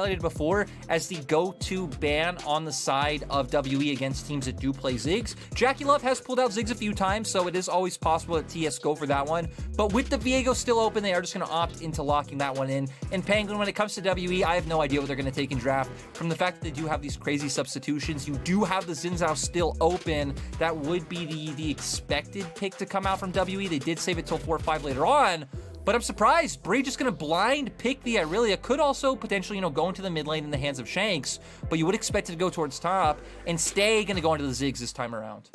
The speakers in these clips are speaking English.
highlighted before as the go-to ban on the side of WE against teams that do play Ziggs. JackeyLove has pulled out Ziggs a few times, so it is always possible that TS go for that one. But with the Viego still open, they are just going to opt into locking that one in. And Penguin, when it comes to WE, I have no idea what they're going to take in draft. From the fact that they do have these crazy substitutions, you do have the Xin Zhao still open. That would be the expected pick to come out from WE. They did save it till 4-5 later on. But I'm surprised. Bray just going to blind pick the Irelia. Could also potentially, go into the mid lane in the hands of Shanks. But you would expect it to go towards top. And Stay going to go into the Ziggs this time around.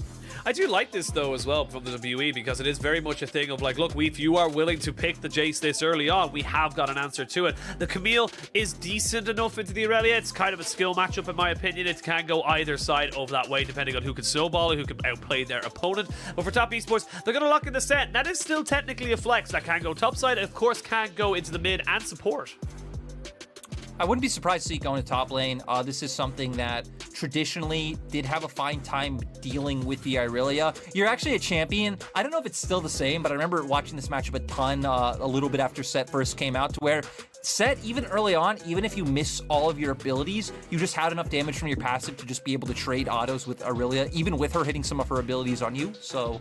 I do like this, though, as well, from the WE, because it is very much a thing of, like, look, if you are willing to pick the Jayce this early on, we have got an answer to it. The Camille is decent enough into the Irelia. It's kind of a skill matchup, in my opinion. It can go either side of that way, depending on who can snowball or who can outplay their opponent. But for top esports, they're going to lock in the Sett. That is still technically a flex. That can go topside, of course, can go into the mid and support. I wouldn't be surprised to see it go into top lane. This is something that traditionally did have a fine time dealing with the Irelia. You're actually a champion. I don't know if it's still the same, but I remember watching this matchup a ton a little bit after Sett first came out, to where Sett, even early on, even if you miss all of your abilities, you just had enough damage from your passive to just be able to trade autos with Irelia, even with her hitting some of her abilities on you. So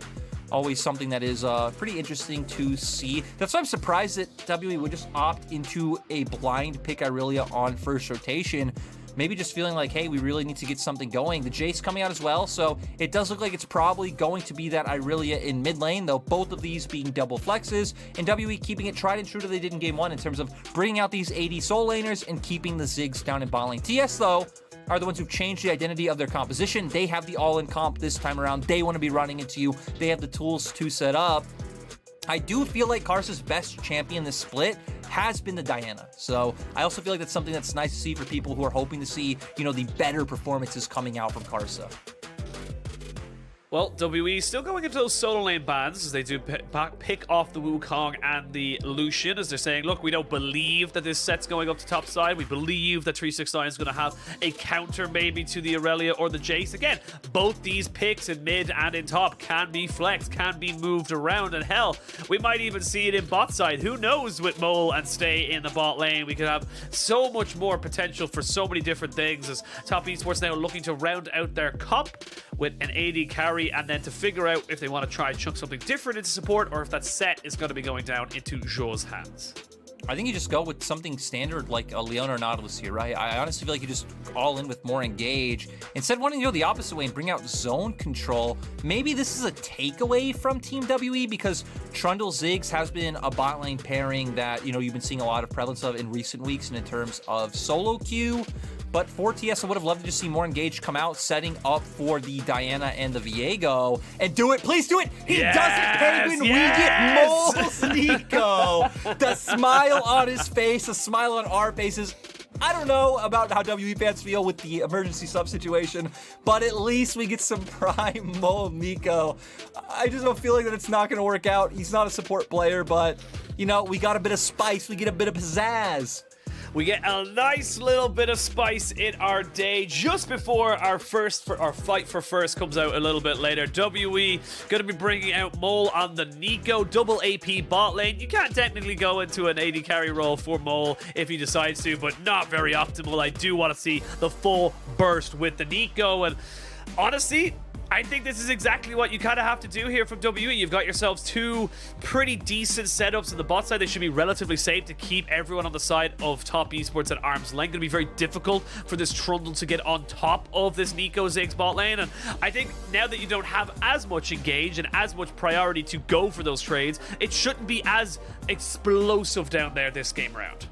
always something that is pretty interesting to see. That's why I'm surprised that WE would just opt into a blind pick Irelia on first rotation. Maybe just feeling like, hey, we really need to get something going. The Jayce coming out as well, so it does look like it's probably going to be that Irelia in mid lane, though both of these being double flexes, and WE keeping it tried and true to they did in game one in terms of bringing out these AD soul laners and keeping the Ziggs down in bot lane. TS, though, are the ones who've changed the identity of their composition. They have the all-in comp this time around. They want to be running into you. They have the tools to set up. I do feel like Karsa's best champion this split has been the Diana. So I also feel like that's something that's nice to see for people who are hoping to see, the better performances coming out from Karsa. Well, WE still going into those solo lane bans as they do pick off the Wukong and the Lucian, as they're saying, look, we don't believe that this set's going up to top side. We believe that 369 is going to have a counter maybe to the Irelia or the Jayce. Again, both these picks in mid and in top can be flexed, can be moved around, and hell, we might even see it in bot side. Who knows with Mole and Stay in the bot lane? We could have so much more potential for so many different things as top esports now looking to round out their comp with an AD carry, and then to figure out if they want to try and chuck something different into support or if that Sett is going to be going down into Zhuo's hands. I think you just go with something standard like a Leona or Nautilus here, right? I honestly feel like you just all in with more engage. Instead of wanting to go the opposite way and bring out zone control, maybe this is a takeaway from Team WE, because Trundle Ziggs has been a bot lane pairing that, you've been seeing a lot of prevalence of in recent weeks and in terms of solo queue. But for TS, I would have loved to just see more engage come out, setting up for the Diana and the Viego. And do it. Please do it. He does it, Penguin. Yes! We get Moles Neeko. The smile on his face, a smile on our faces. I don't know about how WE fans feel with the emergency sub situation, but at least we get some prime Mole Neeko. I just don't feel like that it's not going to work out. He's not a support player, but, we got a bit of spice. We get a bit of pizzazz. We get a nice little bit of spice in our day just before our fight for first comes out a little bit later. WE going to be bringing out Mole on the Neeko, double AP bot lane. You can't technically go into an AD carry role for Mole if he decides to, but not very optimal. I do want to see the full burst with the Neeko, and honestly, I think this is exactly what you kind of have to do here from WE. You've got yourselves two pretty decent setups on the bot side. They should be relatively safe to keep everyone on the side of top esports at arm's length. It's going to be very difficult for this Trundle to get on top of this Neeko Ziggs bot lane. And I think now that you don't have as much engage and as much priority to go for those trades, it shouldn't be as explosive down there this game round.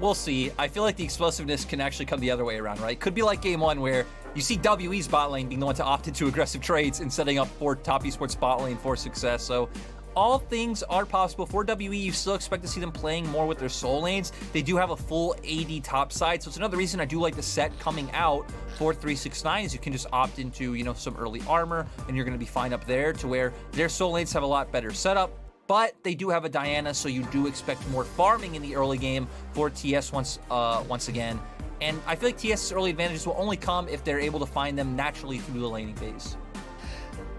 We'll see. I feel like the explosiveness can actually come the other way around, right? Could be like game one where you see WE's bot lane being the one to opt into aggressive trades and setting up for top esports bot lane for success. So all things are possible. For WE, you still expect to see them playing more with their soul lanes. They do have a full AD top side, so it's another reason I do like the Sett coming out for 369 is you can just opt into, some early armor, and you're going to be fine up there to where their soul lanes have a lot better setup. But they do have a Diana, so you do expect more farming in the early game for TS once again. And I feel like TS's early advantages will only come if they're able to find them naturally through the laning phase.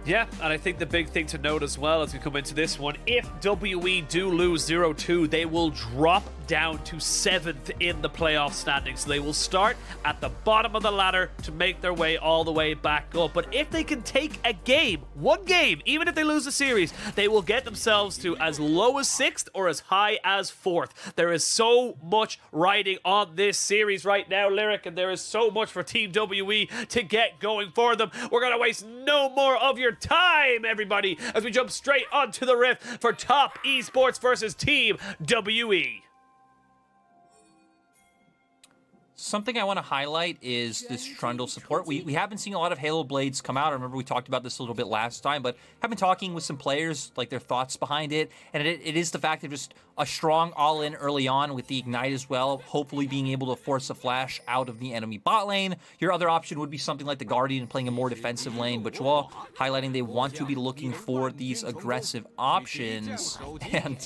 Yeah, and I think the big thing to note as well as we come into this one, if WE do lose 0-2, they will drop down to 7th in the playoff standings. So they will start at the bottom of the ladder to make their way all the way back up. But if they can take a game, one game, even if they lose the series, they will get themselves to as low as 6th or as high as 4th. There is so much riding on this series right now, Lyric, and there is so much for Team WE to get going for them. We're going to waste no more of your time, everybody, as we jump straight onto the rift for Top Esports versus Team WE. Something I want to highlight is this Trundle support. We have been seeing a lot of Halo Blades come out. I remember we talked about this a little bit last time, but have been talking with some players, like their thoughts behind it. And it is the fact of just a strong all-in early on with the Ignite as well, hopefully being able to force a flash out of the enemy bot lane. Your other option would be something like the Guardian playing a more defensive lane, but Zhuo highlighting they want to be looking for these aggressive options. And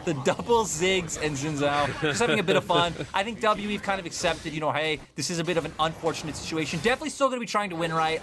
the double Ziggs and Zhao just having a bit of fun. I think we've kind of accepted, hey, this is a bit of an unfortunate situation. Definitely still going to be trying to win, right?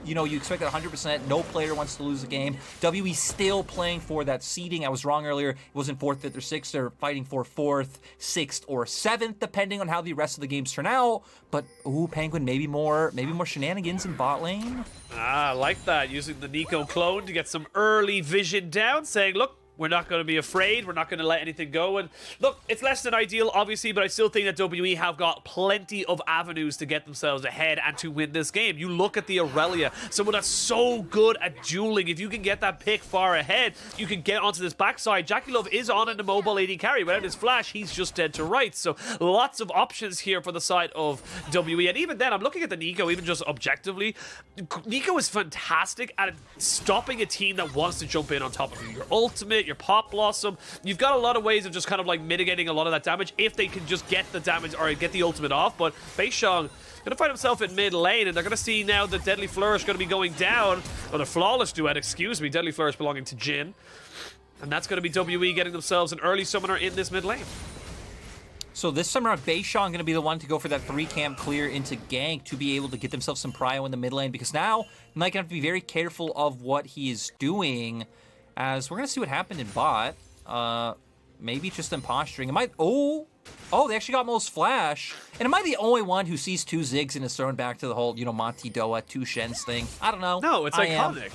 You expect that 100%. No player wants to lose the game. WE still playing for that seeding. I was wrong earlier. It wasn't 4th, 5th, or 6th. They're fighting for 4th, 6th, or 7th, depending on how the rest of the games turn out. But, Penguin, maybe more shenanigans in bot lane. I like that. Using the Neeko clone to get some early vision down, saying, look, we're not going to be afraid. We're not going to let anything go. And look, it's less than ideal, obviously, but I still think that WE have got plenty of avenues to get themselves ahead and to win this game. You look at the Irelia, someone that's so good at dueling. If you can get that pick far ahead, you can get onto this backside. JackeyLove is on in the mobile AD carry. Without his flash, he's just dead to right. So lots of options here for the side of WE. And even then, I'm looking at the Neeko, even just objectively. Neeko is fantastic at stopping a team that wants to jump in on top of you. Your ultimate, your pop blossom. You've got a lot of ways of just kind of like mitigating a lot of that damage if they can just get the damage or get the ultimate off. But Beishang going to find himself in mid lane, and they're going to see now the Deadly Flourish going to be going down. Or the Flawless Duet, excuse me. Deadly Flourish belonging to Jhin. And that's going to be WE getting themselves an early summoner in this mid lane. So this summer, Beishang going to be the one to go for that 3-camp clear into gank to be able to get themselves some prio in the mid lane, because now he might have to be very careful of what he is doing, as we're going to see what happened in bot. Maybe just them posturing. It might... Oh, they actually got Mo's flash. And am I the only one who sees 2 Ziggs and is thrown back to the whole, Monty Doa, 2 Shens thing? I don't know. No, it's iconic.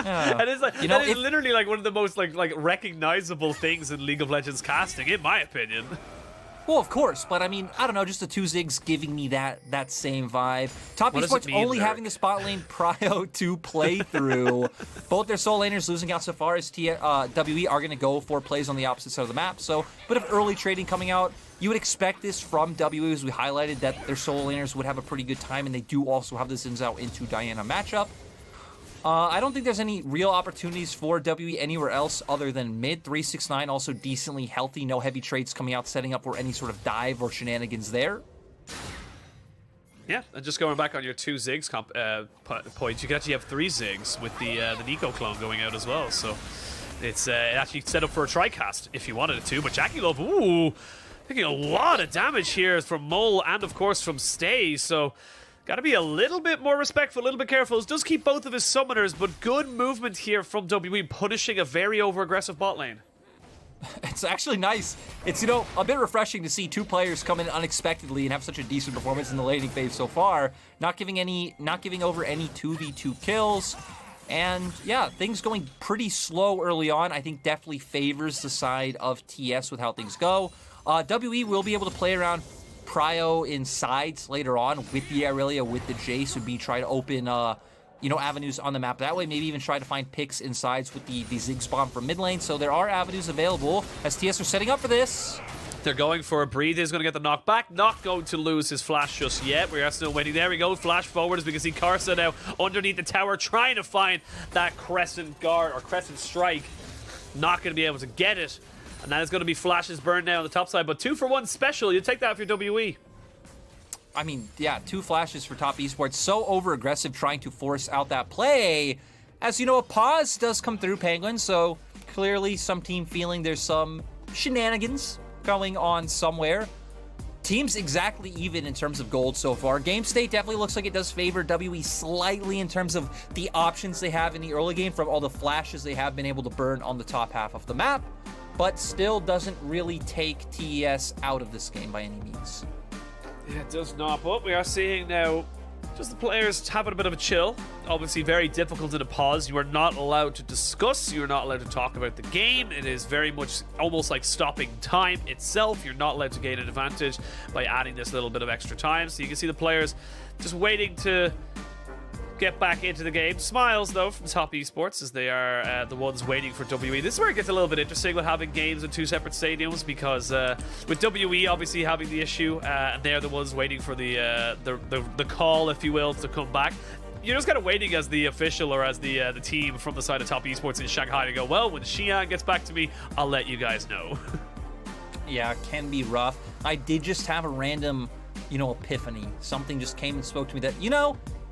That is like, that is literally like one of the most like recognizable things in League of Legends casting, in my opinion. Well, of course, but I mean, I don't know, just the 2 Ziggs giving me that same vibe. Top Esports only having the spot lane prio to play through. Both their sole laners losing out so far as WE are going to go for plays on the opposite side of the map. So, bit of early trading coming out. You would expect this from WE, as we highlighted that their solo laners would have a pretty good time, and they do also have the Zhao into Diana matchup. I don't think there's any real opportunities for WE anywhere else other than mid. 369 also decently healthy. No heavy trades coming out, setting up for any sort of dive or shenanigans there. Yeah, and just going back on your 2 Ziggs points, you can actually have 3 Ziggs with the Neeko clone going out as well. So it's actually set up for a tri-cast if you wanted it to. But JackeyLove, ooh, taking a lot of damage here from Mole and, of course, from Stay. So... got to be a little bit more respectful, a little bit careful. It does keep both of his summoners, but good movement here from WE, punishing a very over-aggressive bot lane. It's actually nice. It's, a bit refreshing to see 2 players come in unexpectedly and have such a decent performance in the laning phase so far. Not giving over any 2v2 kills. And yeah, things going pretty slow early on. I think definitely favors the side of TS with how things go. WE will be able to play around prio in sides later on with the Irelia, with the Jayce, would be try to open, avenues on the map that way. Maybe even try to find picks in sides with the Ziggs bomb from mid lane. So there are avenues available as TS are setting up for this. They're going for a breathe. He's going to get the knockback. Not going to lose his flash just yet. We're still waiting. There we go. Flash forward as we can see Karsa now underneath the tower trying to find that crescent guard or crescent strike. Not going to be able to get it. And that is going to be flashes burned now on the top side. But 2-for-1 special. You take that if you're WE. I mean, yeah, 2 flashes for Top Esports. So over-aggressive trying to force out that play. As a pause does come through Penguin. So clearly some team feeling there's some shenanigans going on somewhere. Teams exactly even in terms of gold so far. Game state definitely looks like it does favor WE slightly in terms of the options they have in the early game from all the flashes they have been able to burn on the top half of the map. but still doesn't really take TES out of this game by any means. Yeah, it does not, but we are seeing now just the players having a bit of a chill. Obviously very difficult in a pause. You are not allowed to discuss, you are not allowed to talk about the game. It is very much almost like stopping time itself. You're not allowed to gain an advantage by adding this little bit of extra time. So you can see the players just waiting to get back into the game. Smiles, though, from Top Esports, as they are the ones waiting for WE. This is where it gets a little bit interesting with having games in two separate stadiums, because with WE obviously having the issue, and they're the ones waiting for the call, if you will, to come back. You're just kind of waiting as the official or as the team from the side of Top Esports in Shanghai to go, well, when Xi'an gets back to me, I'll let you guys know. Yeah, it can be rough. I did just have a random, epiphany. Something just came and spoke to me that,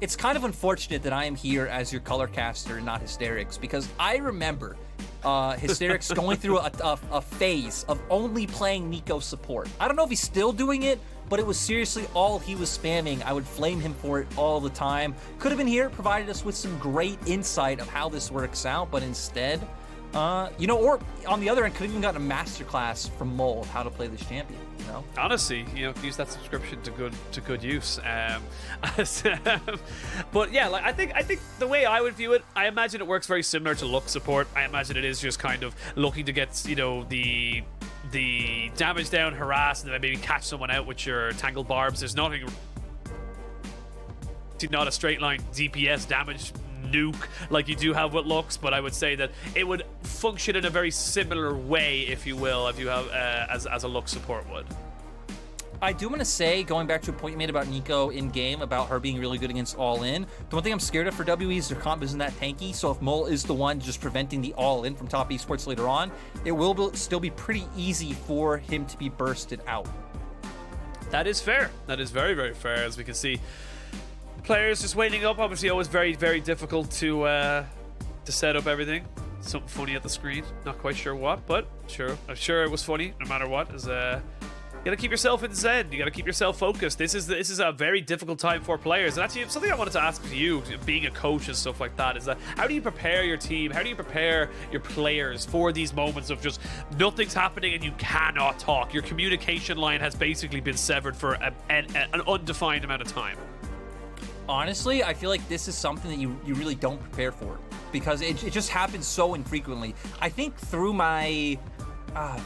it's kind of unfortunate that I am here as your color caster and not Hysterics, because I remember Hysterics going through a phase of only playing Neeko support. I don't know if he's still doing it, but it was seriously all he was spamming. I would flame him for it all the time. Could have been here, provided us with some great insight of how this works out, but instead, or on the other end, could have even gotten a masterclass from Mole of how to play this champion. Honestly, use that subscription to good use. But yeah, I think the way I would view it, I imagine it works very similar to Lux support. I imagine it is just kind of looking to get the damage down, harass, and then maybe catch someone out with your tangled barbs. There's nothing, not a straight line DPS damage nuke like you do have with Lux, but I would say that it would function in a very similar way, if you will, if you have as a Lux support would. I do want to say, going back to a point you made about Neeko in game, about her being really good against all-in, the one thing I'm scared of for WE is their comp isn't that tanky, so if Mole is the one just preventing the all-in from Top Esports later on, it will still be pretty easy for him to be bursted out. That is fair. That is very, very fair, as we can see. Players just waiting up. Obviously, always very, very difficult to set up everything. Something funny at the screen. Not quite sure what, but I'm sure it was funny no matter what. You gotta keep yourself in zen. You gotta keep yourself focused. This is a very difficult time for players. And actually, something I wanted to ask you, being a coach and stuff like that, is that how do you prepare your team? How do you prepare your players for these moments of just nothing's happening and you cannot talk? Your communication line has basically been severed for an undefined amount of time. Honestly, I feel like this is something that you really don't prepare for, because it just happens so infrequently. I think through my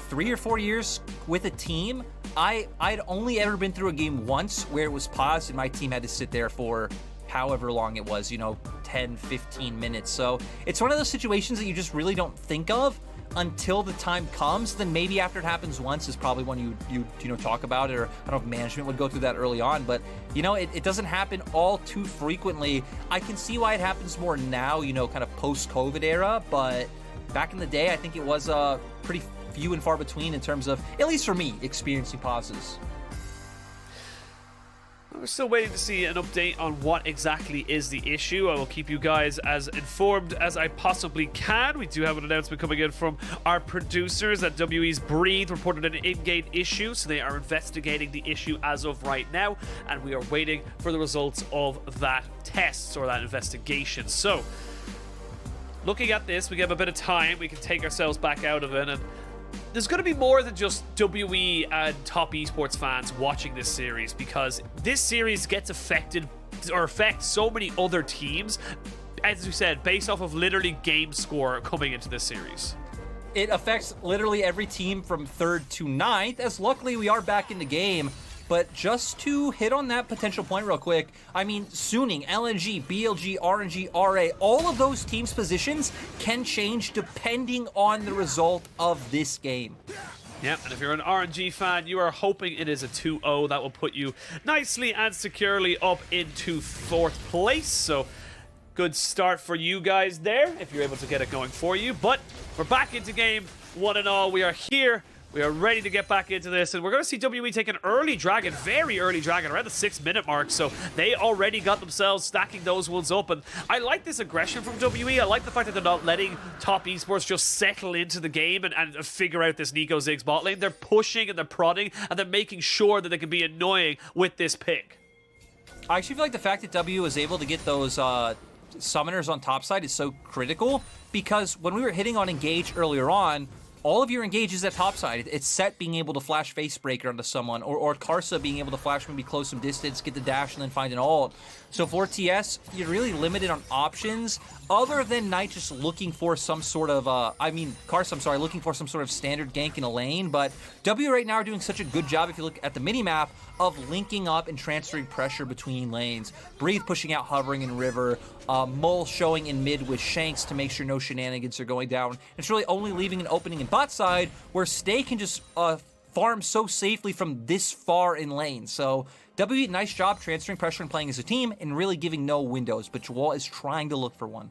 3 or 4 years with a team, I'd only ever been through a game once where it was paused and my team had to sit there for however long it was, 10, 15 minutes. So it's one of those situations that you just really don't think of until the time comes. Then maybe after it happens once is probably when you talk about it, or I don't know if management would go through that early on, but it doesn't happen all too frequently. I can see why it happens more now, kind of post-COVID era, but back in the day, I think it was pretty few and far between in terms of, at least for me, experiencing pauses. We're still waiting to see an update on what exactly is the issue. I will keep you guys as informed as I possibly can. We do have an announcement coming in from our producers that WE's Breathe reported an in-game issue, so they are investigating the issue as of right now, and we are waiting for the results of that test or that investigation. So, looking at this, we have a bit of time. We can take ourselves back out of it, and there's going to be more than just WE and Top Esports fans watching this series, because this series gets affected or affects so many other teams, as we said, based off of literally game score coming into this series. It affects literally every team from 3rd to 9th, as luckily we are back in the game. But just to hit on that potential point real quick, I mean, Suning, LNG, BLG, RNG, RA, all of those teams' positions can change depending on the result of this game. Yep, and if you're an RNG fan, you are hoping it is a 2-0. That will put you nicely and securely up into 4th place. So, good start for you guys there, if you're able to get it going for you. But we're back into game, one and all. We are here. We are ready to get back into this, and we're going to see WE take an early dragon, very early dragon, around the 6-minute mark, so they already got themselves stacking those ones up, and I like this aggression from WE. I like the fact that they're not letting Top Esports just settle into the game and figure out this Neeko Ziggs bot lane. They're pushing and they're prodding, and they're making sure that they can be annoying with this pick. I actually feel like the fact that W was able to get those summoners on top side is so critical, because when we were hitting on Engage earlier on, all of your engages at topside. It's Sett being able to flash face breaker onto someone, or karsa being able to flash maybe close some distance, get the dash, and then find an ult. So for TS, you're really limited on options, other than Knight just looking for some sort of, karsa, I'm sorry, looking for some sort of standard gank in a lane, but W right now are doing such a good job, if you look at the minimap, of linking up and transferring pressure between lanes. Breathe pushing out hovering in river, Mole showing in mid with Shanks to make sure no shenanigans are going down. It's really only leaving an opening in bot side where Stay can just farm so safely from this far in lane. So W, nice job transferring pressure and playing as a team and really giving no windows, but Zhuo is trying to look for one.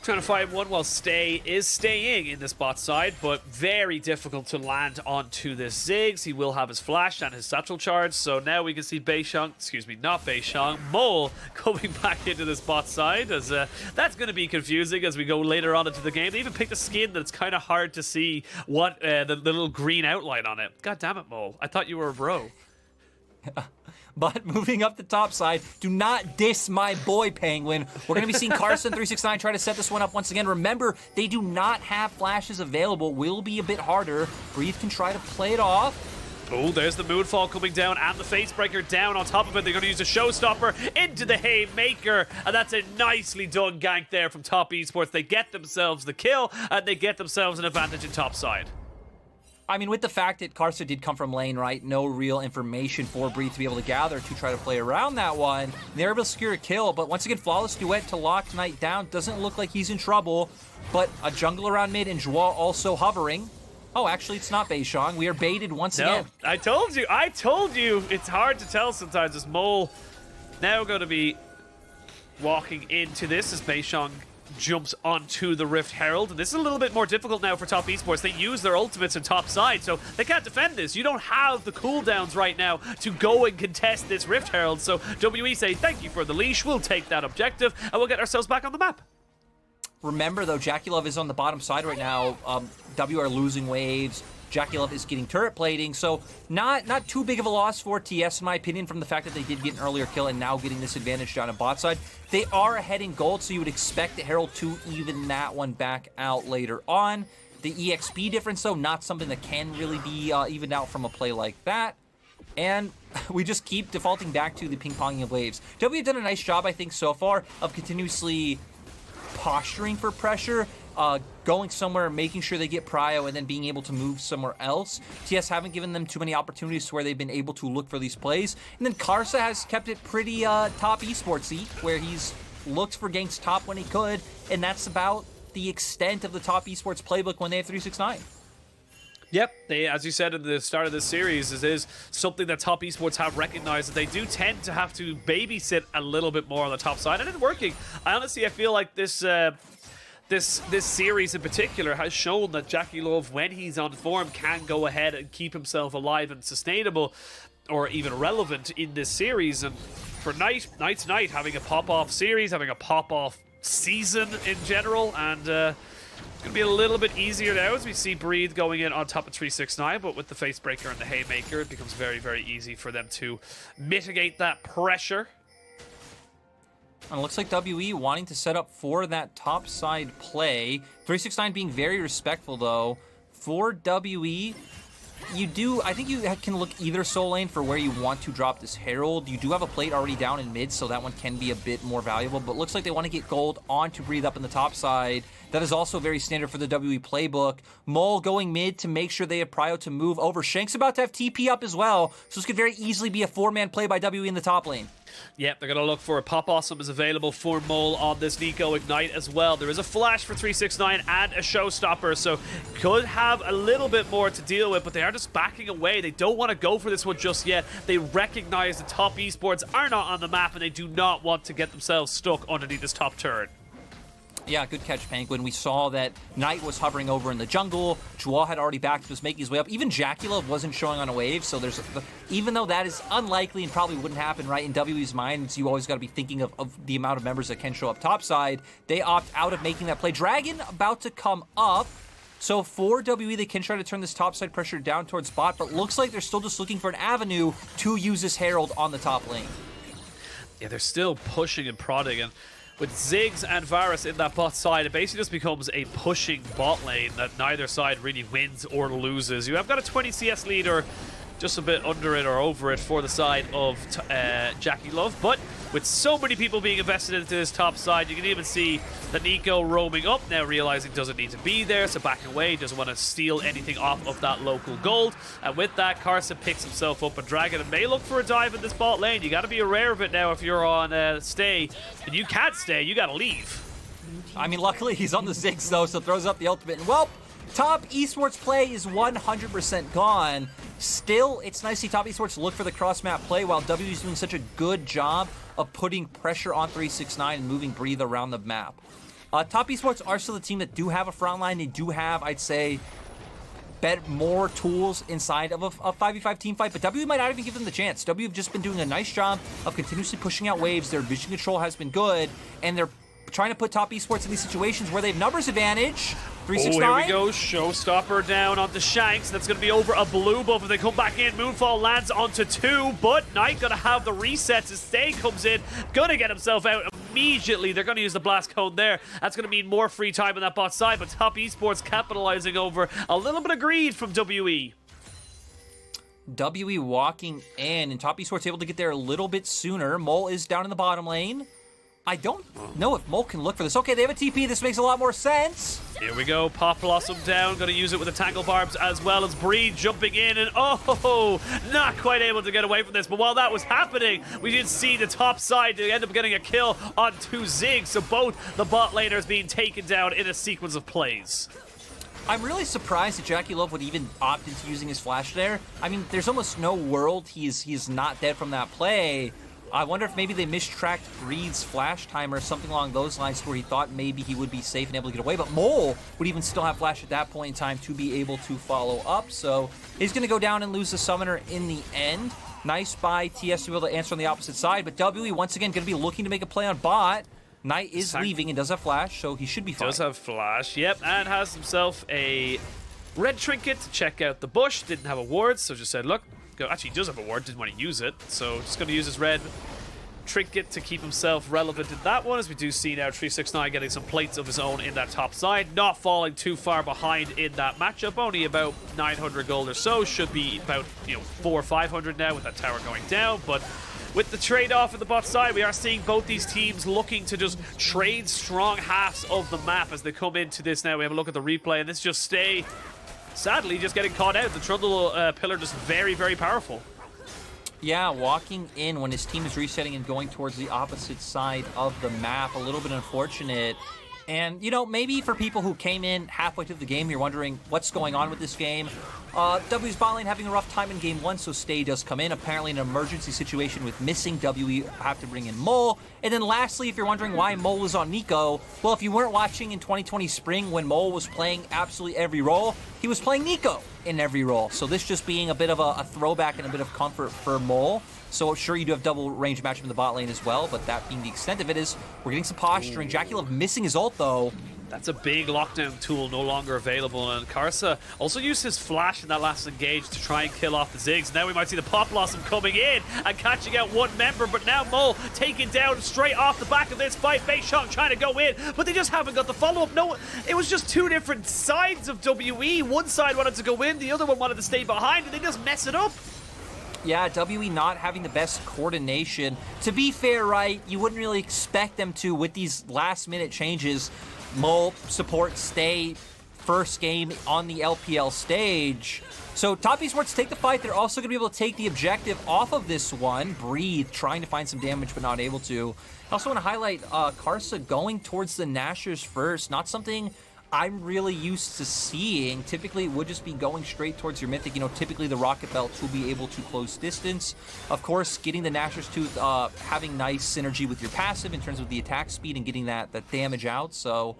Trying to find one while Stay is staying in this bot side, but very difficult to land onto this Ziggs. He will have his flash and his satchel charge, so now we can see Beishang, not Beishang, Mole coming back into this bot side, as that's going to be confusing as we go later on into the game. They even picked a skin that's kind of hard to see what the little green outline on it. God damn it, Mole. I thought you were a bro. But moving up the top side, do not diss my boy, Penguin. We're going to be seeing karsa and 369 try to set this one up once again. Remember, they do not have flashes available. Will be a bit harder. Breathe can try to play it off. Oh, there's the Moonfall coming down and the Facebreaker down on top of it. They're going to use a Showstopper into the Haymaker, and that's a nicely done gank there from Top Esports. They get themselves the kill, and they get themselves an advantage in top side. I mean, with the fact that karsa did come from lane, right? No real information for Breathe to be able to gather to try to play around that one. They're able to secure a kill, but once again, flawless duet to lock Knight down. Doesn't look like he's in trouble, but a jungle around mid and Zhuo also hovering. Oh, actually, it's not Beishang. We are baited once again. I told you. It's hard to tell sometimes. This Mole now going to be walking into this as Beishang jumps onto the Rift Herald, and this is a little bit more difficult now for Top Esports. They use their ultimates in top side, so they can't defend this. You don't have the cooldowns right now to go and contest this Rift Herald, so WE say thank you for the leash, we'll take that objective, and we'll get ourselves back on the map. Remember though, JackeyLove is on the bottom side right now. W are losing waves. JackeyLove is getting turret plating, so not too big of a loss for TS in my opinion, from the fact that they did get an earlier kill and now getting this advantage down on bot side. They are ahead in gold, so you would expect the Herald to even that one back out later on. The EXP difference though, not something that can really be evened out from a play like that. And we just keep defaulting back to the ping-ponging of waves. W have done a nice job, I think, so far of continuously posturing for pressure, going somewhere, making sure they get prio, and then being able to move somewhere else. TS haven't given them too many opportunities to where they've been able to look for these plays. And then karsa has kept it pretty Top Esports-y, where he's looked for ganks top when he could, and that's about the extent of the Top Esports playbook when they have 369. Yep, as you said at the start of this series, this is something that Top Esports have recognized, that they do tend to have to babysit a little bit more on the top side, and it's working. I feel like this series in particular has shown that JackeyLove, when he's on form, can go ahead and keep himself alive and sustainable, or even relevant in this series. And for Knight having a pop-off series, having a pop-off season in general, and it's going to be a little bit easier now as we see Breathe going in on top of 369, but with the Facebreaker and the Haymaker, it becomes very, very easy for them to mitigate that pressure. And it looks like WE wanting to set up for that top side play. 369 being very respectful, though. For WE, I think you can look either soul lane for where you want to drop this Herald. You do have a plate already down in mid, so that one can be a bit more valuable, but looks like they want to get gold on to Breathe up in the top side. That is also very standard for the WE playbook. Mole going mid to make sure they have prio to move over. Shank's about to have TP up as well, so this could very easily be a 4-man play by WE in the top lane. Yep, they're going to look for a Pop Awesome is available for Mole on this Neeko Ignite as well. There is a flash for 369 and a Showstopper, so could have a little bit more to deal with, but they are just backing away. They don't want to go for this one just yet. They recognize the Top Esports are not on the map, and they do not want to get themselves stuck underneath this top turret. Yeah, good catch, Penguin. We saw that Knight was hovering over in the jungle. Zhuo had already backed, was making his way up. Even JackeyLove wasn't showing on a wave, so even though that is unlikely and probably wouldn't happen, right, in WE's mind, you always got to be thinking of the amount of members that can show up topside. They opt out of making that play. Dragon about to come up. So for WE, they can try to turn this topside pressure down towards bot, but looks like they're still just looking for an avenue to use this Herald on the top lane. Yeah, they're still pushing and prodding, and with Ziggs and Varus in that bot side, it basically just becomes a pushing bot lane that neither side really wins or loses. You have got a 20 CS lead, or just a bit under it or over it for the side of JackeyLove, but with so many people being invested into this top side, you can even see the Neeko roaming up now, realizing doesn't need to be there, so backing away, doesn't want to steal anything off of that local gold. And with that, Karsa picks himself up a dragon and may look for a dive in this bot lane. You got to be aware of it now if you're on stay, and you can't stay, you got to leave. I mean, luckily he's on the Ziggs though, so throws up the ultimate, and well, top esports play is 100% gone. Still, it's nice to see top esports look for the cross-map play while W is doing such a good job of putting pressure on 369 and moving Breathe around the map. Top esports are still the team that do have a front line. They do have, I'd say, more tools inside of a 5v5 team fight, but W might not even give them the chance. W have just been doing a nice job of continuously pushing out waves. Their vision control has been good, and they're trying to put top esports in these situations where they have numbers advantage. 369. Oh, here we go. Showstopper down onto Shanks. That's going to be over a blue buff if they come back in. Moonfall lands onto 2, but Knight going to have the resets as Stay comes in. Going to get himself out immediately. They're going to use the blast cone there. That's going to mean more free time on that bot side, but top esports capitalizing over a little bit of greed from WE. WE walking in, and top esports able to get there a little bit sooner. Mole is down in the bottom lane. I don't know if Mole can look for this. Okay, they have a TP. This makes a lot more sense. Here we go. Pop Blossom down. Going to use it with the Tangle Barbs as well as Breed jumping in. And oh, not quite able to get away from this. But while that was happening, we did see the top side end up getting a kill on 2 Ziggs. So both the bot laners being taken down in a sequence of plays. I'm really surprised that JackeyLove would even opt into using his flash there. I mean, there's almost no world he's not dead from that play. I wonder if maybe they mistracked Breed's flash timer or something along those lines where he thought maybe he would be safe and able to get away, but Mole would even still have flash at that point in time to be able to follow up, so he's going to go down and lose the summoner in the end. Nice by TS to be able to answer on the opposite side, but WE once again going to be looking to make a play on bot. Knight is leaving and does have flash, so he should be fine. Does have flash, yep, and has himself a red trinket to check out the bush. Didn't have a ward, so just said, look, go. Actually, he does have a ward, didn't want to use it, so just going to use his red trinket to keep himself relevant in that one, as we do see now 369 getting some plates of his own in that top side, not falling too far behind in that matchup, only about 900 gold or so, should be about 400 or 500 now with that tower going down, but with the trade-off at the bot side, we are seeing both these teams looking to just trade strong halves of the map as they come into this now. We have a look at the replay, and this just Stay, sadly, just getting caught out. The Trundle pillar just very, very powerful. Yeah, walking in when his team is resetting and going towards the opposite side of the map, a little bit unfortunate. And, maybe for people who came in halfway through the game, you're wondering what's going on with this game. W's bot lane having a rough time in game 1, so Stay does come in. Apparently an emergency situation with missing WE, have to bring in Mole. And then lastly, if you're wondering why Mole is on Neeko, well, if you weren't watching in 2020 spring when Mole was playing absolutely every role, he was playing Neeko in every role. So this just being a bit of a throwback and a bit of comfort for Mole. So sure, you do have double range matchup in the bot lane as well, but that being the extent of it is we're getting some posturing. JackeyLove missing his ult though. That's a big lockdown tool no longer available, and Karsa also used his flash in that last engage to try and kill off the Ziggs. Now we might see the Pop Blossom coming in and catching out one member, but now Mole taken down straight off the back of this fight. Beishang trying to go in, but they just haven't got the follow-up. No, it was just two different sides of WE. One side wanted to go in, the other one wanted to stay behind, and they just mess it up. Yeah, WE not having the best coordination. To be fair, right, you wouldn't really expect them to with these last-minute changes. Mole support Stay first game on the LPL stage. So top esports take the fight. They're also going to be able to take the objective off of this one. Breathe, trying to find some damage, but not able to. I also want to highlight Karsa going towards the Nashers first. Not something I'm really used to seeing. Typically, it would just be going straight towards your Mythic. Typically the Rocket Belt will be able to close distance. Of course, getting the Nashor's Tooth, having nice synergy with your passive in terms of the attack speed and getting that damage out. So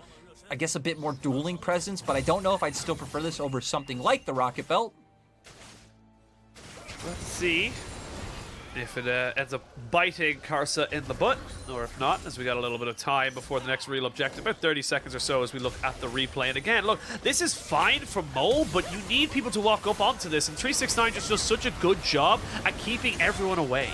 I guess a bit more dueling presence, but I don't know if I'd still prefer this over something like the Rocket Belt. Let's see if it ends up biting Karsa in the butt, or if not, as we got a little bit of time before the next real objective, about 30 seconds or so as we look at the replay. And again, look, this is fine for Mole, but you need people to walk up onto this, and 369 just does such a good job at keeping everyone away.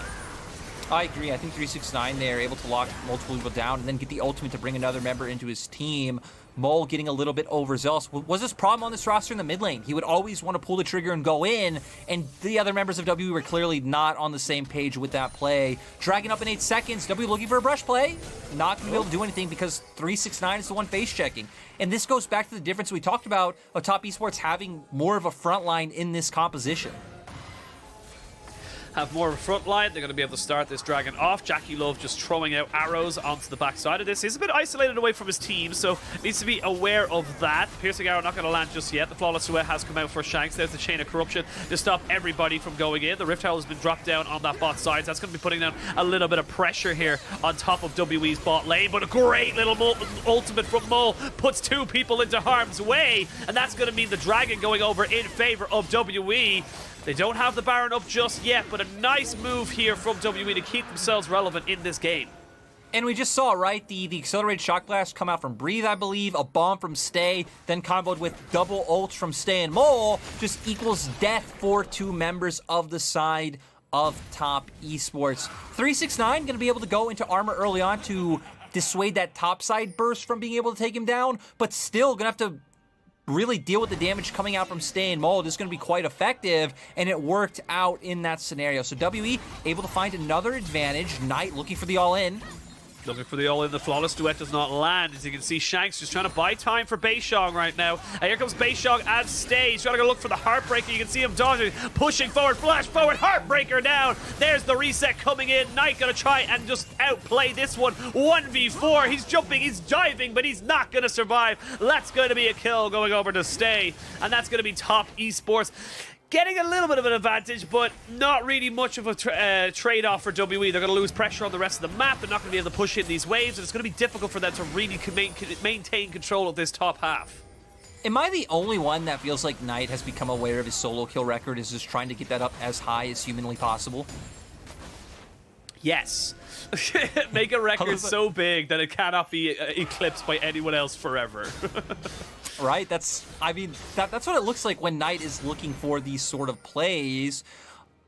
I agree. I think 369 there, able to lock multiple people down and then get the ultimate to bring another member into his team. Mole getting a little bit overzealous. Was this problem on this roster in the mid lane? He would always want to pull the trigger and go in, and the other members of W were clearly not on the same page with that play. Dragging up in 8 seconds, W looking for a brush play. Not going to be able to do anything because 369 is the one face checking. And this goes back to the difference we talked about of Top Esports having more of a front line in this composition. Have more of a front line. They're going to be able to start this dragon off. JackeyLove just throwing out arrows onto the backside of this. He's a bit isolated away from his team, so needs to be aware of that. Piercing arrow not going to land just yet. The flawless duet has come out for Shanks. There's the chain of corruption to stop everybody from going in. The Rift Howl has been dropped down on that bot side, so that's going to be putting down a little bit of pressure here on top of WE's bot lane. But a great little ultimate from Mole puts 2 people into harm's way, and that's going to mean the dragon going over in favor of WE. They don't have the Baron up just yet, but a nice move here from WE to keep themselves relevant in this game. And we just saw, right, the accelerated shock blast come out from Breathe, I believe, a bomb from Stay, then comboed with double ults from Stay and Mole, just equals death for 2 members of the side of Top Esports. 369 going to be able to go into armor early on to dissuade that top side burst from being able to take him down, but still going to have to really deal with the damage coming out from Stay and Mold is going to be quite effective, and it worked out in that scenario. So WE able to find another advantage. Knight looking for the all-in. Looking for the all-in. The flawless duet does not land. As you can see, Shanks just trying to buy time for Beishang right now. And here comes Beishang as Stay. He's trying to go look for the Heartbreaker. You can see him dodging, pushing forward, flash forward, Heartbreaker down. There's the reset coming in. Knight gonna try and just outplay this one. 1v4. He's jumping, he's diving, but he's not gonna survive. That's gonna be a kill going over to Stay. And that's gonna be Top Esports getting a little bit of an advantage, but not really much of a trade-off for WE. They're going to lose pressure on the rest of the map. They're not going to be able to push in these waves, and it's going to be difficult for them to really maintain control of this top half. Am I the only one that feels like Knight has become aware of his solo kill record, is just trying to get that up as high as humanly possible? Yes. Make a record so big that it cannot be eclipsed by anyone else forever. Right? That's what it looks like when Knight is looking for these sort of plays.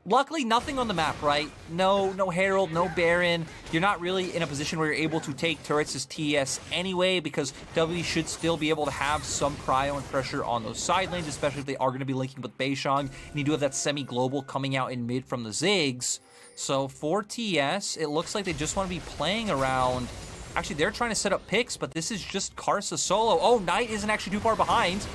Luckily, nothing on the map, right? No Herald, no Baron. You're not really in a position where you're able to take turrets as TES anyway, because W should still be able to have some prio and pressure on those side lanes, especially if they are going to be linking with Beishang. And you do have that semi-global coming out in mid from the Ziggs. So for TES, it looks like they just want to be playing around. Actually, they're trying to set up picks, but this is just Karsa solo. Oh, Knight isn't actually too far behind.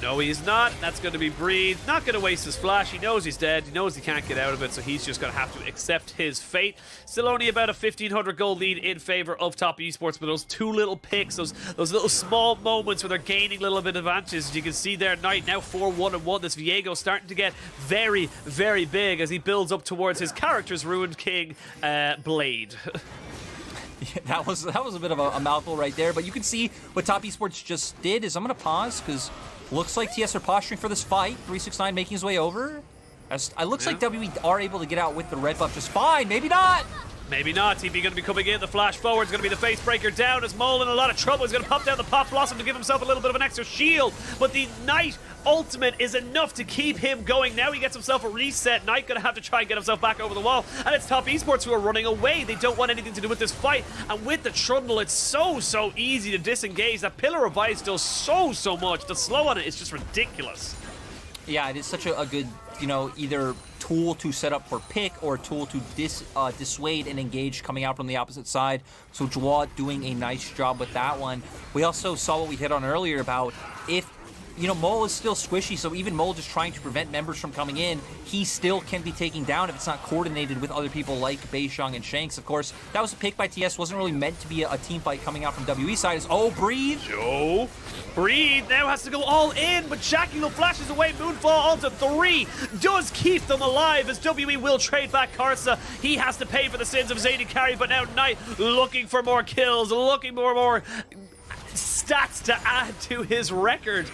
No, he's not. That's going to be Breathe. Not going to waste his flash. He knows he's dead. He knows he can't get out of it, so he's just going to have to accept his fate. Still only about a 1,500 gold lead in favor of Top Esports, but those 2 little picks, those little small moments where they're gaining a little bit of advantage. As you can see there, Knight now 4-1-1. This Viego starting to get very, very big as he builds up towards his character's Ruined King Blade. Yeah, that was a bit of a mouthful right there, but you can see what Top Esports just did is I'm going to pause because looks like TS are posturing for this fight. 369 making his way over. It looks like WE are able to get out with the red buff just fine. Maybe not. Maybe not. TP going to be coming in. The flash forward is going to be the face breaker down as Mole in a lot of trouble. He's going to pop down the Pop Blossom to give himself a little bit of an extra shield. But the Knight ultimate is enough to keep him going. Now he gets himself a reset. Knight going to have to try and get himself back over the wall. And it's Top Esports who are running away. They don't want anything to do with this fight. And with the Trundle, it's so easy to disengage. That Pillar of Ice does so much. The slow on it is just ridiculous. Yeah, it is such a good, either tool to set up for pick or a tool to dissuade and engage coming out from the opposite side. So Zhuo doing a nice job with that one. We also saw what we hit on earlier about if Mole is still squishy, so even Mole just trying to prevent members from coming in, he still can be taken down if it's not coordinated with other people like Beishang and Shanks. Of course, that was a pick by TS. Wasn't really meant to be a team fight coming out from WE side. Breathe. Joe. Breathe now has to go all in, but JackeyLove flashes away. Moonfall onto 3. Does keep them alive as WE will trade back Karsa. He has to pay for the sins of his AD carry, but now Knight looking for more kills, looking for more stats to add to his record.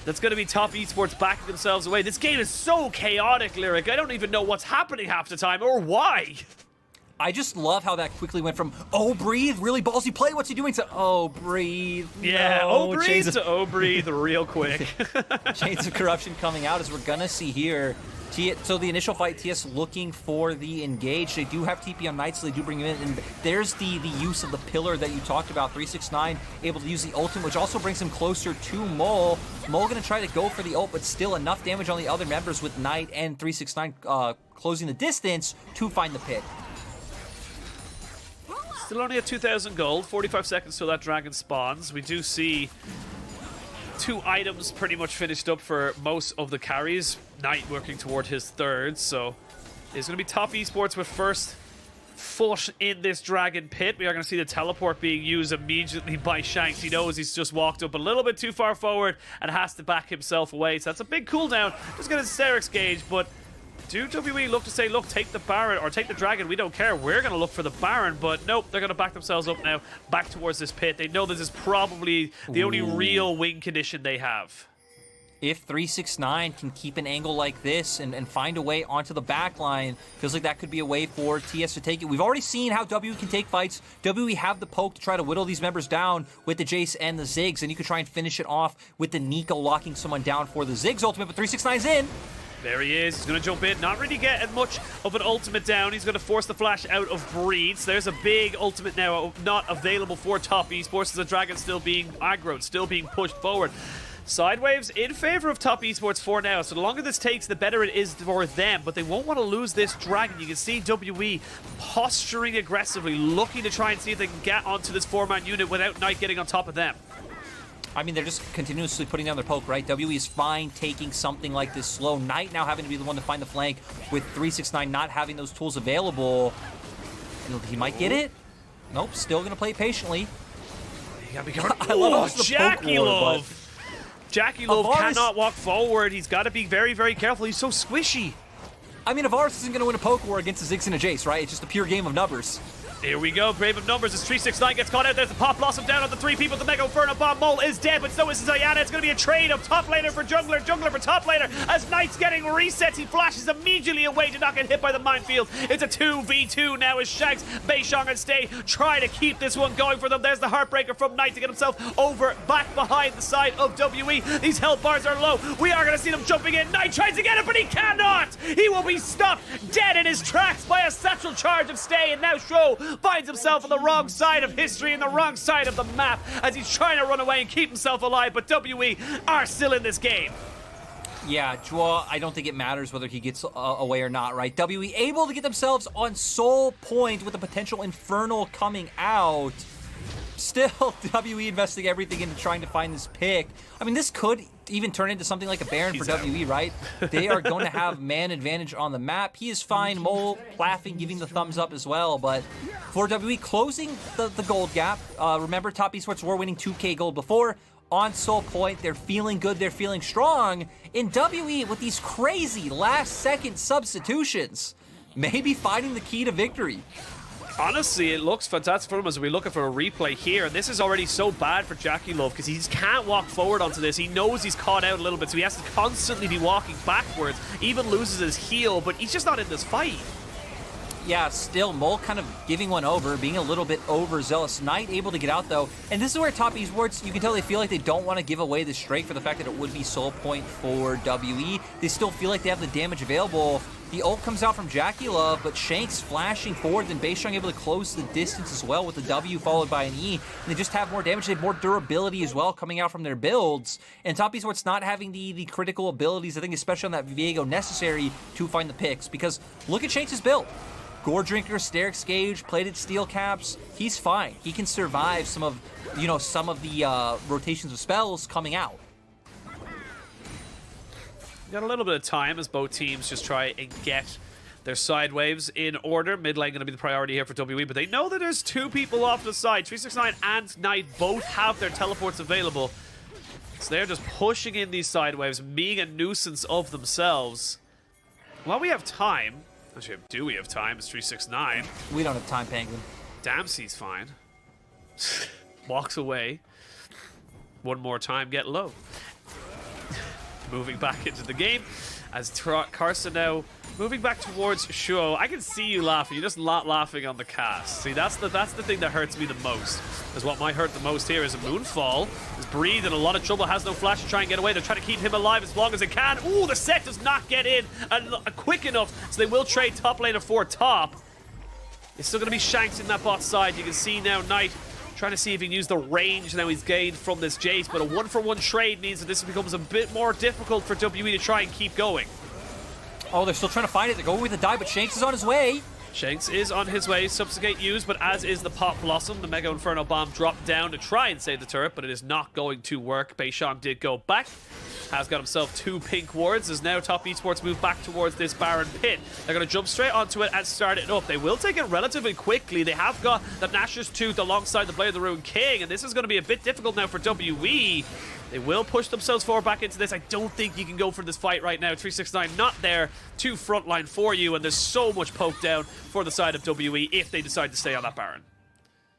That's going to be Top Esports backing themselves away. This game is so chaotic, Lyric. I don't even know what's happening half the time or why. I just love how that quickly went from, breathe, really ballsy play, what's he doing, to, breathe. Yeah, no, breathe to breathe real quick. Chains of Corruption coming out as we're going to see here. So the initial fight, TS looking for the engage. They do have TP on Knight, so they do bring him in. And there's the use of the pillar that you talked about. 369 able to use the ultimate, which also brings him closer to Mole. Mole going to try to go for the ult, but still enough damage on the other members with Knight and 369 closing the distance to find the pit. Still only at 2,000 gold. 45 seconds till that dragon spawns. We do see 2 items pretty much finished up for most of the carries. Knight working toward his 3rd, so it's going to be top esports with first foot in this dragon pit. We are going to see the teleport being used immediately by Shanks. He knows he's just walked up a little bit too far forward and has to back himself away, so that's a big cooldown. Just get a Sterak's gauge, but do WWE look to say, look, take the Baron or take the Dragon, we don't care, we're going to look for the Baron, but nope, they're going to back themselves up now, back towards this pit. They know this is probably the only real win condition they have. If 369 can keep an angle like this and find a way onto the back line, feels like that could be a way for TS to take it. We've already seen how WWE can take fights. WWE have the poke to try to whittle these members down with the Jayce and the Ziggs, and you could try and finish it off with the Neeko locking someone down for the Ziggs ultimate, but 369's in. There he is. He's going to jump in. Not really getting much of an ultimate down. He's going to force the flash out of Breeds. There's a big ultimate now not available for top esports. The Dragon still being aggroed, still being pushed forward. Sidewaves in favor of top esports for now. So the longer this takes, the better it is for them. But they won't want to lose this Dragon. You can see WE posturing aggressively, looking to try and see if they can get onto this 4-man unit without Knight getting on top of them. I mean, they're just continuously putting down their poke, right? WE is fine taking something like this slow. Knight now having to be the one to find the flank with 369 not having those tools available. And he might get it. Nope, still going to play patiently. Yeah, I love JackeyLove. JackeyLove cannot walk forward. He's got to be very, very careful. He's so squishy. I mean, a Varus isn't going to win a poke war against a Ziggs and a Jayce, right? It's just a pure game of numbers. Here we go, brave of numbers as 369 gets caught out. There's the Pop Blossom down on the 3 people. The Mega Inferno Bomb. Mole is dead, but so is Diana. It's going to be a trade of top laner for jungler, jungler for top laner. As Knight's getting reset, he flashes immediately away to not get hit by the minefield. It's a 2v2 now as Shanks, Beishang and Stay try to keep this one going for them. There's the Heartbreaker from Knight to get himself over back behind the side of WE. These health bars are low. We are going to see them jumping in. Knight tries to get it, but he cannot. He will be stopped dead in his tracks by a satchel charge of Stay, and now Zhuo finds himself on the wrong side of history and the wrong side of the map as he's trying to run away and keep himself alive, but WE are still in this game. Yeah, Zhuo, I don't think it matters whether he gets away or not, right? WE able to get themselves on Soul Point with a potential Infernal coming out. Still, WE investing everything into trying to find this pick. I mean, this could even turn into something like a Baron for WE, right? They are going to have man advantage on the map. He is fine. Mole laughing, giving the thumbs up as well. But for WE, closing the gold gap. Remember, top esports were winning 2K gold before. On Soul Point, they're feeling good. They're feeling strong. In WE, with these crazy last-second substitutions, maybe finding the key to victory. Honestly, it looks fantastic for him as we look for a replay here. And this is already so bad for JackeyLove because he just can't walk forward onto this. He knows he's caught out a little bit, so he has to constantly be walking backwards. Even loses his heal, but he's just not in this fight. Yeah, still, Mole kind of giving one over, being a little bit overzealous. Knight able to get out, though. And this is where top esports, you can tell they feel like they don't want to give away this straight for the fact that it would be Soul Point for WE. They still feel like they have the damage available. The ult comes out from JackeyLove, but Shanks flashing forward, then Beishang able to close the distance as well with the W followed by an E. And they just have more damage. They have more durability as well coming out from their builds. And top esports not having the critical abilities, I think especially on that Viego, necessary to find the picks. Because look at Shanks' build. Gore Drinker, Sterak's Gauge, Plated Steel Caps, he's fine. He can survive some of the rotations of spells coming out. Got a little bit of time as both teams just try and get their side waves in order. Mid lane going to be the priority here for WE, but they know that there's 2 people off the side. 369 and Knight both have their teleports available. So they're just pushing in these side waves, being a nuisance of themselves. While we have time, actually, do we have time? It's 369. We don't have time, Penguin. Dempsey's fine. Walks away. One more time, get low. Moving back into the game. as Karsa now moving back towards Zhuo. I can see you laughing. You're just not laughing on the cast. See, that's the thing that hurts me the most. Because what might hurt the most here is a Moonfall. Is Breathe in a lot of trouble, has no flash to try and get away. They're trying to keep him alive as long as they can. Ooh, the Sett does not get in quick enough, so they will trade top laner for top. It's still going to be Shanks in that bot side. You can see now Knight trying to see if he can use the range now he's gained from this Jayce, but a one-for-one trade means that this becomes a bit more difficult for WE to try and keep going. Oh, they're still trying to find it. They're going with the dive, but Shanks is on his way. Shanks is on his way, Subjugate used, but as is the Pot Blossom. The Mega Inferno Bomb dropped down to try and save the turret, but it is not going to work. Beishang did go back. Has got himself 2 pink wards, as now top esports move back towards this Baron pit. They're going to jump straight onto it and start it up. They will take it relatively quickly. They have got the Nashor's Tooth alongside the Blade of the Ruined King, and this is going to be a bit difficult now for WE. They will push themselves forward back into this. I don't think you can go for this fight right now. 369 not there to frontline for you, and there's so much poke down for the side of WE if they decide to stay on that Baron.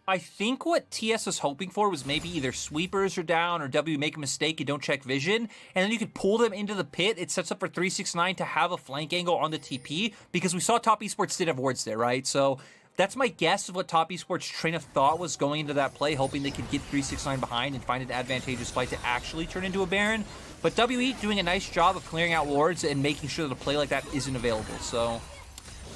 I think what TS was hoping for was maybe either sweepers are down or W make a mistake, you don't check vision, and then you could pull them into the pit. It sets up for 369 to have a flank angle on the TP, because we saw top esports did have wards there, right? So that's my guess of what top esports train of thought was going into that play, hoping they could get 369 behind and find an advantageous fight to actually turn into a Baron. But WE doing a nice job of clearing out wards and making sure that a play like that isn't available. So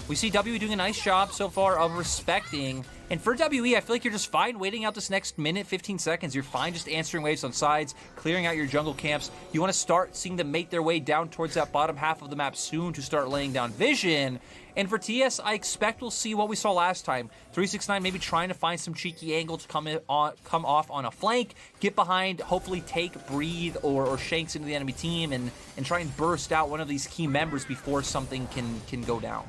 we see WE doing a nice job so far of respecting. And for WE, I feel like you're just fine waiting out this next minute, 15 seconds. You're fine just answering waves on sides, clearing out your jungle camps. You want to start seeing them make their way down towards that bottom half of the map soon to start laying down vision. And for TS, I expect we'll see what we saw last time. 369 maybe trying to find some cheeky angle to come off on a flank, get behind, hopefully take Breathe or Shanks into the enemy team and try and burst out one of these key members before something can go down.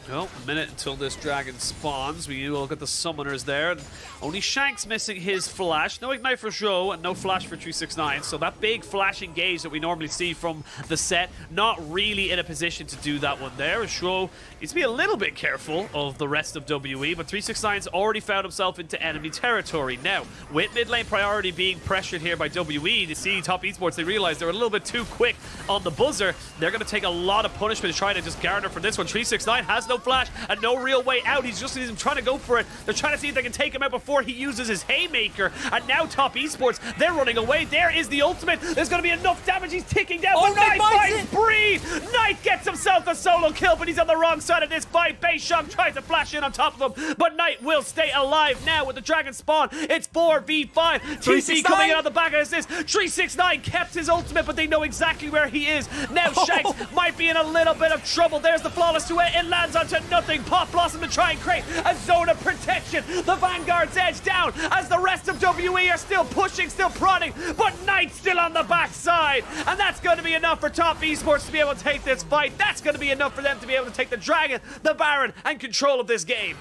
Well, a minute until this dragon spawns. We look at the summoners there. Only Shanks missing his flash. No ignite for Zhuo and no flash for 369. So that big flash engage that we normally see from the Sett, not really in a position to do that one there. Zhuo needs to be a little bit careful of the rest of WE, but 369's already found himself into enemy territory. Now, with mid lane priority being pressured here by WE, to see top esports, they realize they're a little bit too quick on the buzzer. They're going to take a lot of punishment to try to just garner for this one. 369 has no flash and no real way out. He's trying to go for it. They're trying to see if they can take him out before he uses his haymaker. And now top esports, they're running away. There is the ultimate. There's going to be enough damage. He's ticking down. Oh, but Knight finds Breathe. Knight gets himself a solo kill, but he's on the wrong side of this fight. Beishang tries to flash in on top of him, but Knight will stay alive now with the dragon spawn. It's 4v5. TC coming out of the back of this. 369 kept his ultimate, but they know exactly where he is. Now Shanks might be in a little bit of trouble. There's the flawless duet. It lands onto nothing. Pot Blossom to try and create a zone of protection. The Vanguard's edge down as the rest of WE are still pushing, still prodding, but Knight's still on the backside. And that's going to be enough for top esports to be able to take this fight. That's going to be enough for them to be able to take the Dragon, the Baron, and control of this game.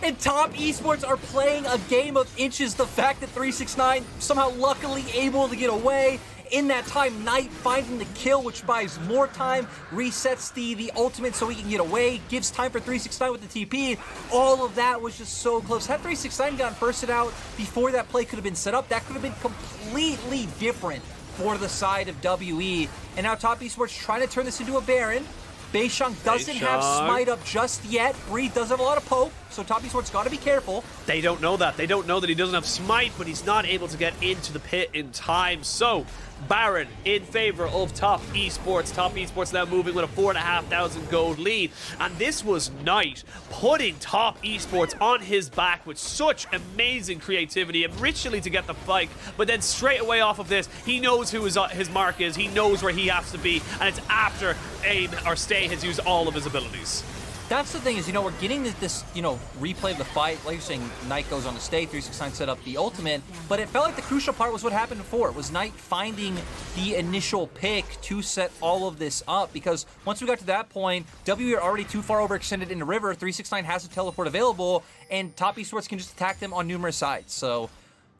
And top esports are playing a game of inches. The fact that 369 somehow luckily able to get away. In that time, Knight finding the kill, which buys more time, resets the ultimate so he can get away, gives time for 369 with the TP. All of that was just so close. Had 369 gotten bursted out before that play could have been set up, that could have been completely different for the side of WE. And now top esports trying to turn this into a Baron. Beishang doesn't have smite up just yet. Breathe does have a lot of poke, so top esports got to be careful. They don't know that. They don't know that he doesn't have smite, but he's not able to get into the pit in time. So Baron in favor of top esports. Top esports now moving with a 4,500 gold lead. And this was Knight putting top esports on his back with such amazing creativity, originally to get the fight, but then straight away off of this, he knows who his mark is. He knows where he has to be, and it's after Aim or Stay has used all of his abilities. That's the thing is, we're getting this, replay of the fight. Like you're saying, Knight goes on to Stay, 369 set up the ultimate, but it felt like the crucial part was what happened before. It was Knight finding the initial pick to set all of this up, because once we got to that point, W are already too far overextended in the river, 369 has a teleport available, and top esports can just attack them on numerous sides. So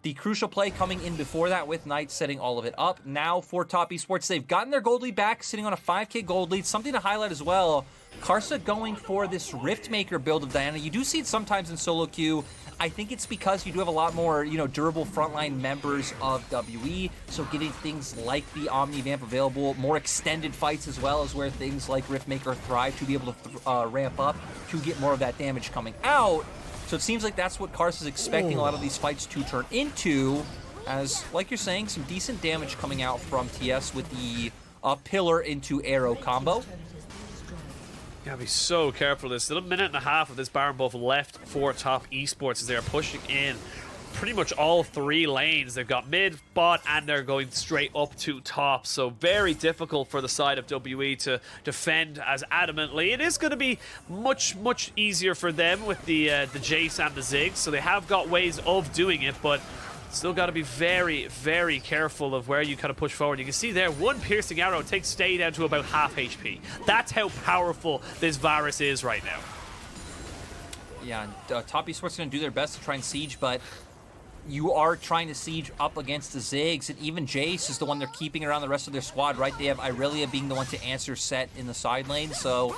the crucial play coming in before that with Knight setting all of it up. Now for top esports, they've gotten their gold lead back, sitting on a 5k gold lead. Something to highlight as well, Karsa going for this Rift Maker build of Diana. You do see it sometimes in solo queue. I think it's because you do have a lot more, durable frontline members of WE, so getting things like the Omni Vamp available, more extended fights as well is where things like Rift Maker thrive to be able to ramp up to get more of that damage coming out. So it seems like that's what Karsa's expecting a lot of these fights to turn into, as, like you're saying, some decent damage coming out from TS with the pillar into arrow combo. Gotta be so careful. There's still a minute and a half of this Baron buff left for top esports as they're pushing in pretty much all three lanes. They've got mid, bot, and they're going straight up to top. So very difficult for the side of WE to defend as adamantly. It is going to be much, much easier for them with the Jayce and the Ziggs. So they have got ways of doing it, but still got to be very, very careful of where you kind of push forward. You can see there, one piercing arrow takes Stay down to about half HP. That's how powerful this Varus is right now. Yeah, top esports going to do their best to try and siege, but you are trying to siege up against the Ziggs, and even Jayce is the one they're keeping around the rest of their squad, right? They have Irelia being the one to answer Sett in the side lane, so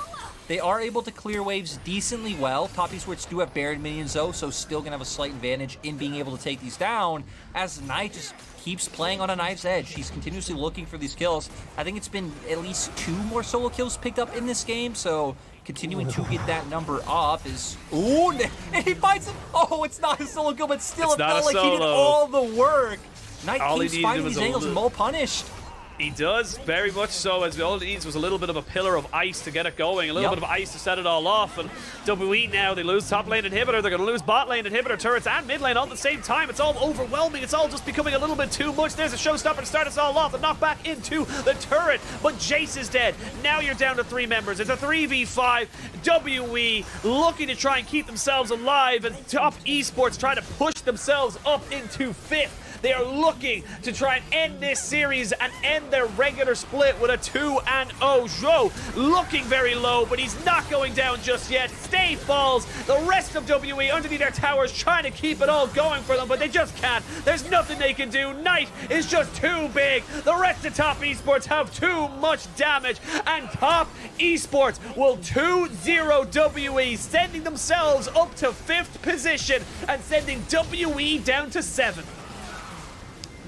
they are able to clear waves decently well. Top esports do have Baron minions though, so still gonna have a slight advantage in being able to take these down, as Knight just keeps playing on a knife's edge. He's continuously looking for these kills. I think it's been at least 2 more solo kills picked up in this game, so continuing to get that number up is... Ooh, he finds him! Oh, it's not a solo kill, but still it felt like he did all the work. Knight keeps finding these angles and Mo punished. He does, very much so, as all he needs was a little bit of a pillar of ice to get it going, a little bit of ice to set it all off, and WE now, they lose top lane inhibitor, they're going to lose bot lane inhibitor turrets and mid lane all at the same time. It's all overwhelming, it's all just becoming a little bit too much. There's a showstopper to start us all off, and knock back into the turret, but Jayce is dead. Now you're down to 3 members, it's a 3v5, WE looking to try and keep themselves alive, and top esports trying to push themselves up into 5th. They are looking to try and end this series and end their regular split with a 2-0. Zhuo looking very low, but he's not going down just yet. Stay falls. The rest of WE underneath their towers trying to keep it all going for them, but they just can't. There's nothing they can do. Knight is just too big. The rest of top esports have too much damage, and top esports will 2-0 WE, sending themselves up to 5th position and sending WE down to 7th.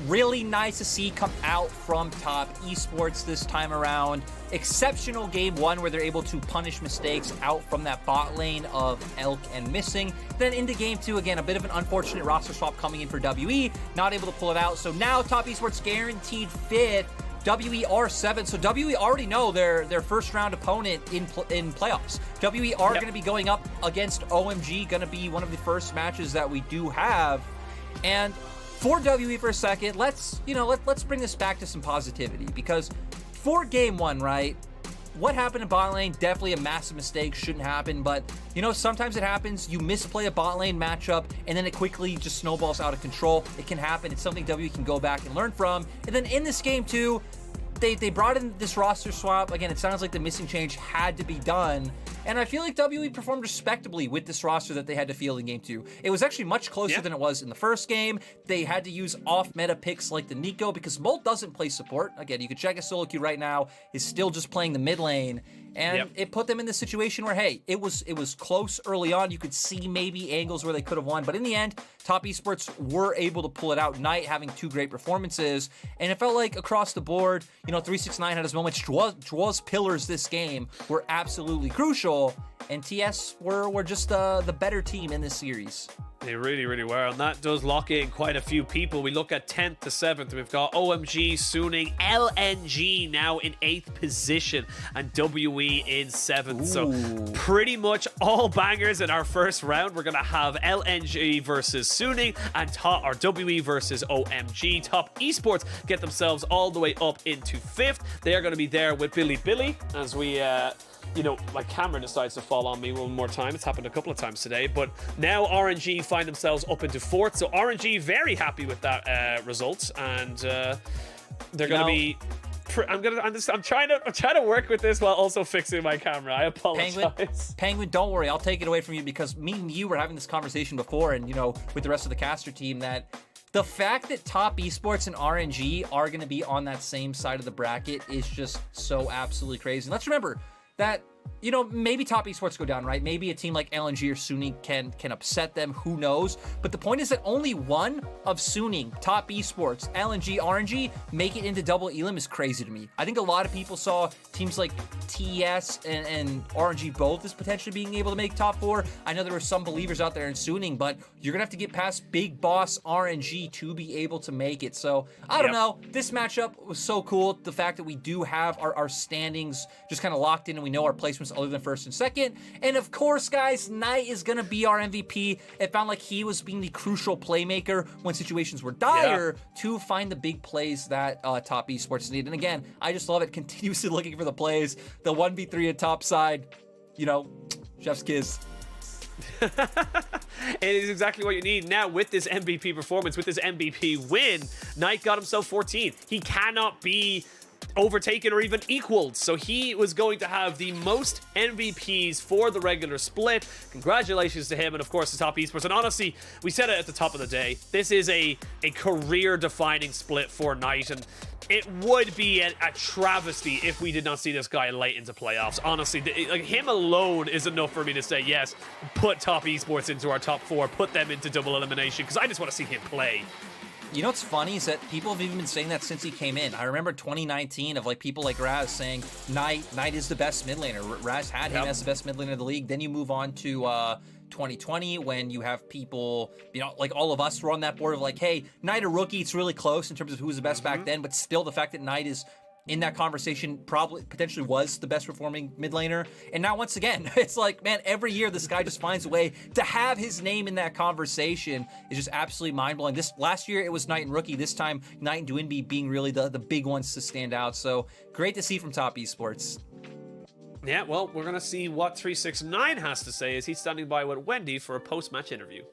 Really nice to see come out from top esports this time around. Exceptional game 1 where they're able to punish mistakes out from that bot lane of Elk and Missing. Then into game 2, again, a bit of an unfortunate roster swap coming in for WE, not able to pull it out. So now top esports guaranteed 5th. WE are 7, so WE already know their first round opponent in playoffs. WE are going to be going up against OMG, going to be one of the first matches that we do have. And for WE for a second, let's bring this back to some positivity, because for game 1, right, what happened in bot lane, definitely a massive mistake, shouldn't happen, but sometimes it happens. You misplay a bot lane matchup and then it quickly just snowballs out of control. It can happen. It's something WE can go back and learn from. And then in this game 2, they brought in this roster swap. Again, it sounds like the missing change had to be done. And I feel like WE performed respectably with this roster that they had to field in game 2. It was actually much closer than it was in the first game. They had to use off-meta picks like the Neeko because Molt doesn't play support. Again, you can check his solo queue right now. He's still just playing the mid lane. And it put them in this situation where, hey, it was close early on. You could see maybe angles where they could have won. But in the end, top esports were able to pull it out. Knight having 2 great performances. And it felt like across the board, 369 had his moments. Zhuo's pillars this game were absolutely crucial. And TS were just the better team in this series. They really, really were, and that does lock in quite a few people. We look at 10th to 7th. We've got OMG, Suning, LNG now in 8th position, and WE in 7th. Ooh. So pretty much all bangers in our first round. We're going to have LNG versus Suning and WE versus OMG. Top esports get themselves all the way up into 5th. They are going to be there with Billy as we... my camera decides to fall on me one more time. It's happened a couple of times today, but now RNG find themselves up into 4th. So RNG very happy with that result, and they're going to be. I'm trying to work with this while also fixing my camera. I apologize. Penguin, don't worry. I'll take it away from you, because me and you were having this conversation before, and with the rest of the caster team, that the fact that top esports and RNG are going to be on that same side of the bracket is just so absolutely crazy. And let's remember that you know, maybe top esports go down, right? Maybe a team like LNG or Suning can upset them. Who knows? But the point is that only one of Suning, top esports, LNG, RNG make it into double elim is crazy to me. I think a lot of people saw teams like TES and RNG both as potentially being able to make top 4. I know there were some believers out there in Suning, but you're gonna have to get past big boss RNG to be able to make it. So I don't know. This matchup was so cool. The fact that we do have our standings just kind of locked in and we know our placements other than first and second. And of course, guys, Knight is going to be our MVP. It found like he was being the crucial playmaker when situations were dire to find the big plays that top esports need. And again, I just love it. Continuously looking for the plays. The 1v3 at top side, you know, chef's kiss. It is exactly what you need. Now, with this MVP performance, with this MVP win, Knight got himself 14th. He cannot be overtaken or even equaled, so he was going to have the most MVPs for the regular split. Congratulations to him, and of course the top esports. And honestly, we said it at the top of the day, this is a career defining split for Knight, and it would be a travesty if we did not see this guy late into playoffs. Honestly, like, him alone is enough for me to say, yes, put top esports into our top 4, put them into double elimination, because I just want to see him play. You know what's funny is that people have even been saying that since he came in. I remember 2019 of like people like Raz saying Knight is the best mid laner. Raz had him as the best mid laner of the league. Then you move on to 2020 when you have people, you know, like all of us were on that board of like, hey, Knight a rookie, it's really close in terms of who was the best back then, but still the fact that Knight is in that conversation probably potentially was the best performing mid laner. And now once again, it's like, man, every year this guy just finds a way to have his name in that conversation. Is just absolutely mind-blowing. This last year it was Knight and Rookie. This time Knight and Dwinby being really the big ones to stand out. So great to see from top esports. Yeah, well, we're gonna see what 369 has to say as he's standing by with Wendy for a post-match interview.